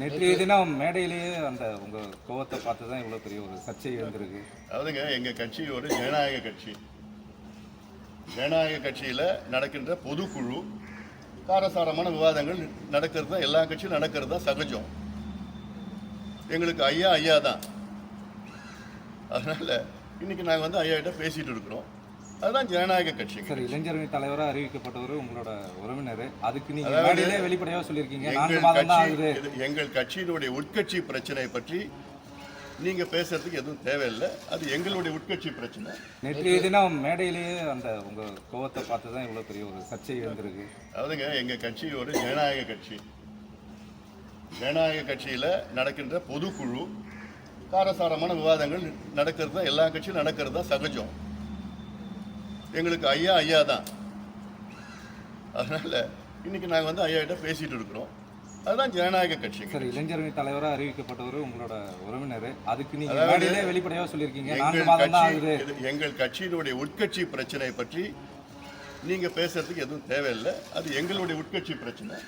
நேற்றைய தினம் மேடையிலேயே அந்த உங்க கோவத்தை பார்த்து தான் இவ்வளவு பெரிய ஒரு சர்ச்சை எழுந்திருக்கு. அதாவதுங்க எங்க கட்சி ஒரு ஜனநாயக கட்சி. ஜனநாயக கட்சியில நடக்கின்ற பொதுக்குழு காரசாரமான விவாதங்கள் நடக்கிறது தான், எல்லா கட்சியும் நடக்கிறது தான் சகஜம். எங்களுக்கு ஐயா ஐயா தான். அதனால இன்னைக்கு நாங்கள் வந்து ஐயா கிட்ட பேசிட்டு இருக்கிறோம். அதுதான் ஜனநாயக கட்சி. சரி, இளைஞரணி தலைவராக அறிவிக்கப்பட்டவர் உங்களோட உறவினர். அதுக்கு நீங்க மேடையிலே வெளிப்படையாக சொல்லியிருக்கீங்க. 4 மாதம் தான் ஆகுது. எங்கள் கட்சியினுடைய உட்கட்சி பிரச்சனை பற்றி நீங்க பேசுறதுக்கு எதுவும் தேவையில்லை. அது எங்களுடைய உட்கட்சி பிரச்சனை. நேற்றைய தினம் மேடையிலேயே அந்த உங்க கோவத்தை பார்த்து தான் இவ்வளவு பெரிய ஒரு சர்ச்சை எழுந்திருக்கு. அதாவதுங்க எங்க கட்சி ஒரு ஜனநாயக கட்சி. ஜனநாயக கட்சியில நடக்கின்ற பொதுக்குழு காரசாரமான விவாதங்கள் நடக்கிறது தான், எல்லா கட்சியும் நடக்கிறது தான் சகஜம். எங்களுக்கு ஐயா ஐயா தான். அதனால இன்னைக்கு நாங்கள் வந்து ஐயா கிட்ட பேசிட்டு இருக்கிறோம். அதுதான் ஜனநாயக கட்சி. சரி, இளைஞரணி தலைவராக அறிவிக்கப்பட்டவர் உங்களோட உறவினர். அதுக்கு நீங்க மேடையிலே வெளிப்படையாக சொல்லியிருக்கீங்க. 4 மாதம் தான் ஆகுது. எங்கள் கட்சியினுடைய உட்கட்சி பிரச்சனை பற்றி நீங்க பேசுறதுக்கு எதுவும் தேவையில்லை. அது எங்களுடைய உட்கட்சி பிரச்சனை.